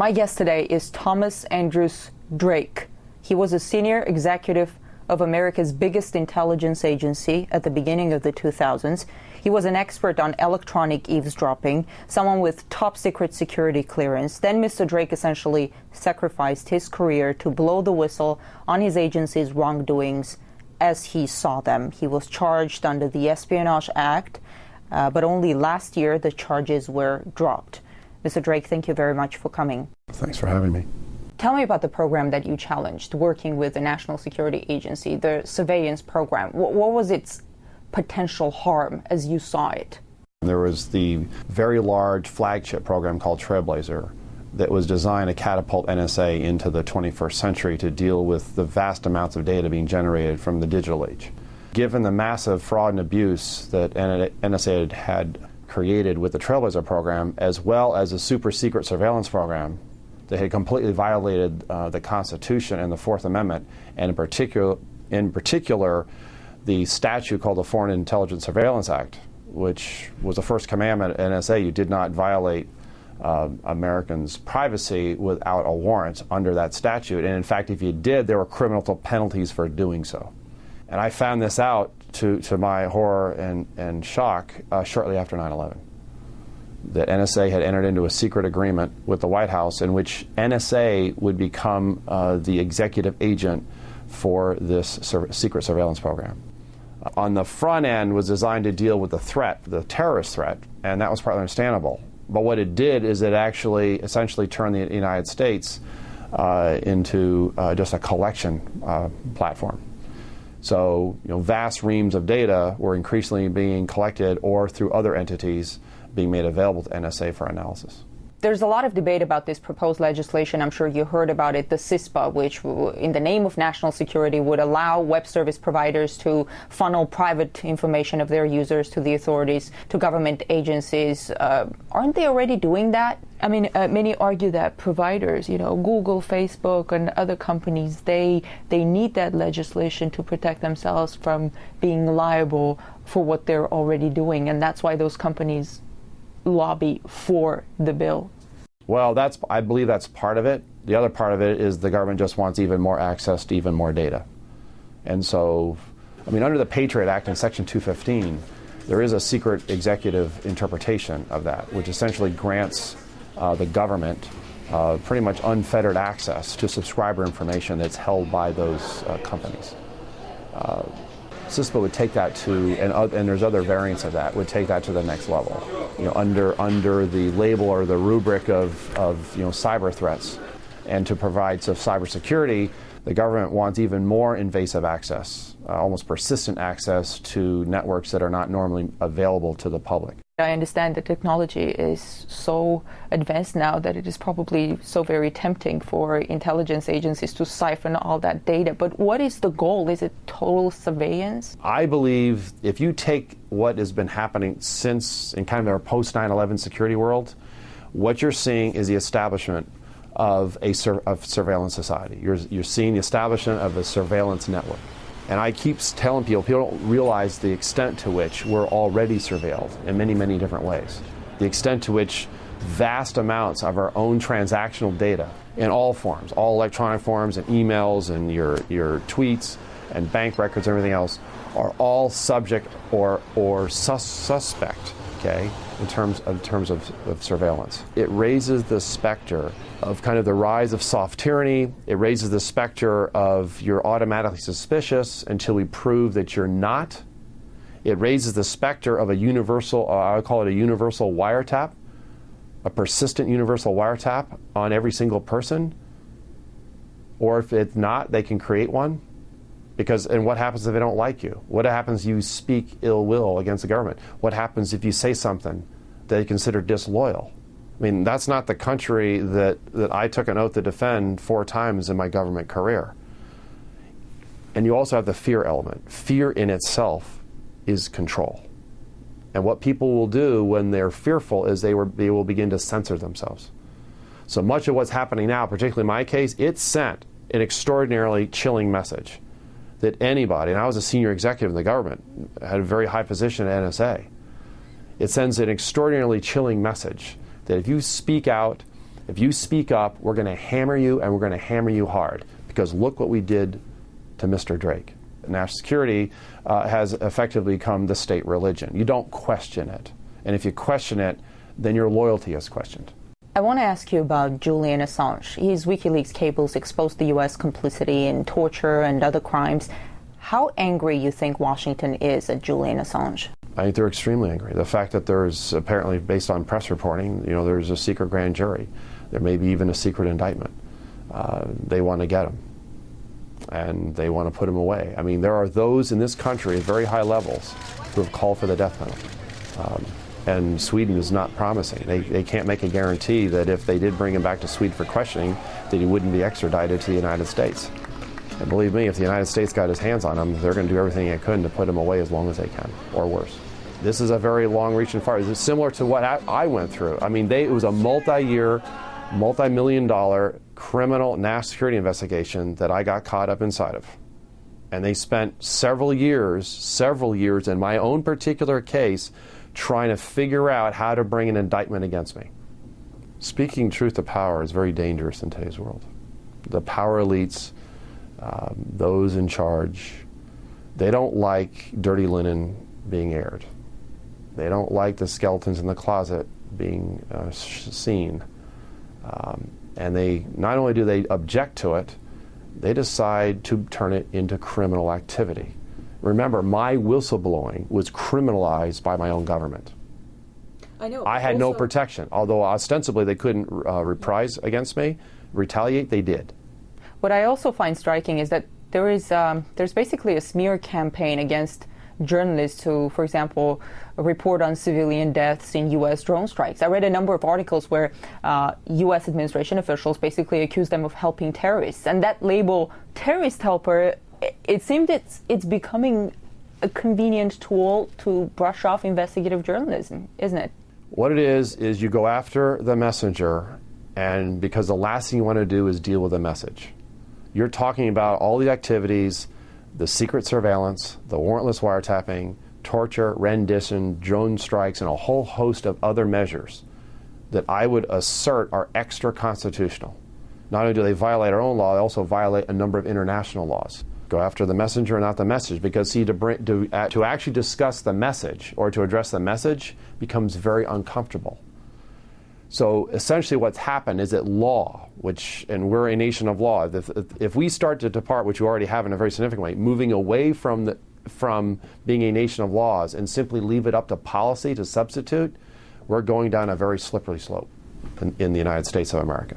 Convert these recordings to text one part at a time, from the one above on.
My guest today is Thomas Andrews Drake. He was a senior executive of America's biggest intelligence agency at the beginning of the 2000s. He was an expert on electronic eavesdropping, someone with top secret security clearance. Then Mr. Drake essentially sacrificed his career to blow the whistle on his agency's wrongdoings as he saw them. He was charged under the Espionage Act, but only last year the charges were dropped. Mr. Drake, thank you very much for coming. Thanks for having me. Tell me about the program that you challenged, working with the National Security Agency, the surveillance program. What was its potential harm as you saw it? There was the very large flagship program called Trailblazer that was designed to catapult NSA into the 21st century to deal with the vast amounts of data being generated from the digital age. Given the massive fraud and abuse that NSA had created with the Trailblazer program, as well as a super secret surveillance program that had completely violated the Constitution and the Fourth Amendment, and in particular the statute called the Foreign Intelligence Surveillance Act, which was the first commandment at NSA. You did not violate Americans' privacy without a warrant under that statute. And in fact, if you did, there were criminal penalties for doing so. And I found this out to my horror and shock shortly after 9/11. That NSA had entered into a secret agreement with the White House in which NSA would become the executive agent for this secret surveillance program. On the front end was designed to deal with the threat, the terrorist threat, and that was partly understandable. But what it did is it actually essentially turned the United States into just a collection platform. So, vast reams of data were increasingly being collected or through other entities being made available to NSA for analysis. There's a lot of debate about this proposed legislation. I'm sure you heard about it, the CISPA, which in the name of national security would allow web service providers to funnel private information of their users to the authorities, to government agencies. Aren't they already doing that? I mean, many argue that providers, Google, Facebook, and other companies, they need that legislation to protect themselves from being liable for what they're already doing, and that's why those companies lobby for the bill. Well, I believe that's part of it. The other part of it is the government just wants even more access to even more data. And so, under the Patriot Act in Section 215, there is a secret executive interpretation of that, which essentially grants the government pretty much unfettered access to subscriber information that's held by those companies. CISPA would take that to, and there's other variants of that, would take that to the next level. Under the label or the rubric of cyber threats, and to provide cybersecurity, the government wants even more invasive access, almost persistent access to networks that are not normally available to the public. I understand the technology is so advanced now that it is probably so very tempting for intelligence agencies to siphon all that data. But what is the goal? Is it total surveillance? I believe if you take what has been happening since in kind of our post-9/11 security world, what you're seeing is the establishment of a surveillance society. You're seeing the establishment of a surveillance network. And I keep telling people don't realize the extent to which we're already surveilled in many, many different ways. The extent to which vast amounts of our own transactional data in all forms, all electronic forms and emails and your tweets and bank records and everything else are all subject or suspect, okay, in terms of surveillance. It raises the specter of kind of the rise of soft tyranny. It raises the specter of you're automatically suspicious until we prove that you're not. It raises the specter of a universal, I would call it a universal wiretap, a persistent universal wiretap on every single person. Or if it's not, they can create one. And what happens if they don't like you? What happens if you speak ill will against the government? What happens if you say something they consider disloyal? That's not the country that I took an oath to defend 4 times in my government career. And you also have the fear element. Fear in itself is control. And what people will do when they're fearful is they will begin to censor themselves. So much of what's happening now, particularly in my case, it sent an extraordinarily chilling message that anybody, and I was a senior executive in the government, had a very high position at NSA, it sends an extraordinarily chilling message that if you speak out If you speak up, we're going to hammer you, and we're going to hammer you hard, because look what we did to Mr. Drake. National security has effectively become the state religion. You don't question it. And if you question it, then your loyalty is questioned. I want to ask you about Julian Assange. His WikiLeaks cables exposed the U.S. complicity in torture and other crimes. How angry you think Washington is at Julian Assange? I think they're extremely angry. The fact that there's apparently, based on press reporting, there's a secret grand jury. There may be even a secret indictment. They want to get him, and they want to put him away. I mean, there are those in this country at very high levels who have called for the death penalty. And Sweden is not promising. They can't make a guarantee that if they did bring him back to Sweden for questioning, that he wouldn't be extradited to the United States. And believe me, if the United States got his hands on him, they're going to do everything they can to put him away as long as they can, or worse. This is a very long-reaching far. It's similar to what I went through. I mean, it was a multi-year, multi-million-dollar criminal national security investigation that I got caught up inside of. And they spent several years in my own particular case trying to figure out how to bring an indictment against me. Speaking truth to power is very dangerous in today's world. The power elites, those in charge, they don't like dirty linen being aired. They don't like the skeletons in the closet being seen. And they not only do they object to it, they decide to turn it into criminal activity. Remember, my whistleblowing was criminalized by my own government. I know. I had no protection. Although ostensibly they couldn't reprise against me, retaliate, they did. What I also find striking is that there's basically a smear campaign against journalists who, for example, report on civilian deaths in U.S. drone strikes. I read a number of articles where U.S. administration officials basically accuse them of helping terrorists. And that label, terrorist helper, it seems it's becoming a convenient tool to brush off investigative journalism, isn't it? What it is you go after the messenger, and because the last thing you want to do is deal with the message. You're talking about all the activities, the secret surveillance, the warrantless wiretapping, torture, rendition, drone strikes, and a whole host of other measures that I would assert are extra-constitutional. Not only do they violate our own law, they also violate a number of international laws. Go after the messenger and not the message, because see, to actually discuss the message or to address the message becomes very uncomfortable. So essentially what's happened is that law, and we're a nation of law, if we start to depart, which we already have in a very significant way, moving away from being a nation of laws and simply leave it up to policy to substitute, we're going down a very slippery slope in the United States of America.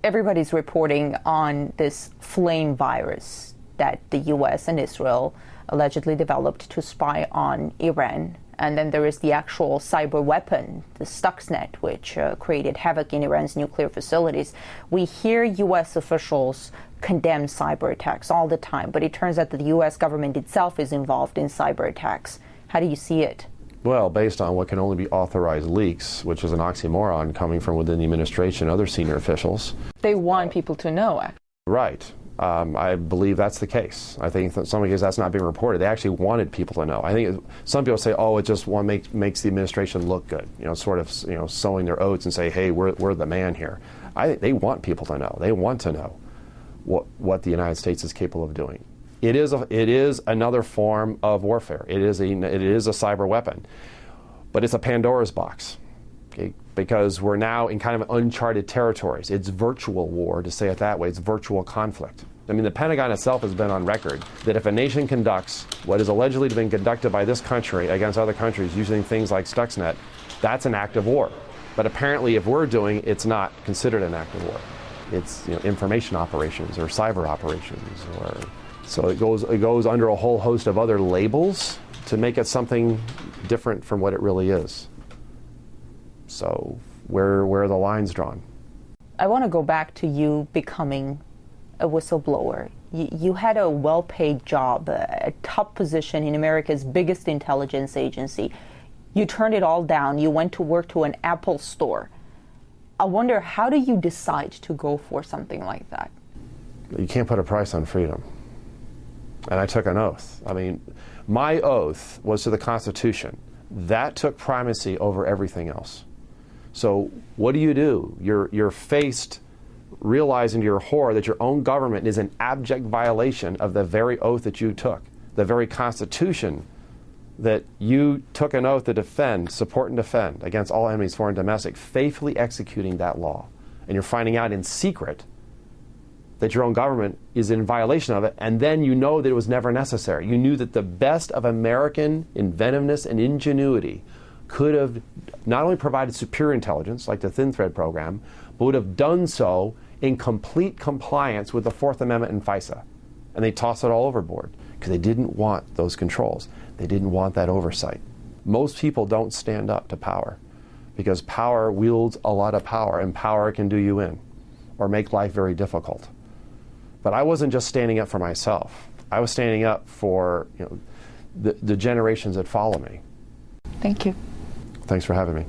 Everybody's reporting on this flame virus that the U.S. and Israel allegedly developed to spy on Iran. And then there is the actual cyber weapon, the Stuxnet, which created havoc in Iran's nuclear facilities. We hear U.S. officials condemn cyber attacks all the time, but it turns out that the U.S. government itself is involved in cyber attacks. How do you see it? Well, based on what can only be authorized leaks, which is an oxymoron coming from within the administration and other senior officials. They want people to know, actually. Right. I believe that's the case. I think that some cases that's not being reported. They actually wanted people to know. I think some people say, "Oh, it just makes the administration look good," sort of, sowing their oats and say, "Hey, we're the man here." I think they want people to know. They want to know what the United States is capable of doing. It is another form of warfare. It is a cyber weapon, but it's a Pandora's box. Okay? Because we're now in kind of uncharted territories. It's virtual war, to say it that way. It's virtual conflict. I mean, the Pentagon itself has been on record that if a nation conducts what is allegedly been conducted by this country against other countries using things like Stuxnet, that's an act of war. But apparently, if we're doing it, it's not considered an act of war. It's information operations or cyber operations, so it goes under a whole host of other labels to make it something different from what it really is. So where are the lines drawn? I want to go back to you becoming a whistleblower. You had a well-paid job, a top position in America's biggest intelligence agency. You turned it all down. You went to work to an Apple store. I wonder, how do you decide to go for something like that? You can't put a price on freedom. And I took an oath. I mean, my oath was to the Constitution. That took primacy over everything else. So what do? You're faced realizing to your horror that your own government is an abject violation of the very oath that you took, the very Constitution that you took an oath to defend, support and defend against all enemies, foreign and domestic, faithfully executing that law. And you're finding out in secret that your own government is in violation of it, and then you know that it was never necessary. You knew that the best of American inventiveness and ingenuity could have not only provided superior intelligence, like the Thin Thread program, but would have done so in complete compliance with the Fourth Amendment and FISA. And they tossed it all overboard because they didn't want those controls. They didn't want that oversight. Most people don't stand up to power because power wields a lot of power, and power can do you in or make life very difficult. But I wasn't just standing up for myself. I was standing up for the generations that follow me. Thank you. Thanks for having me.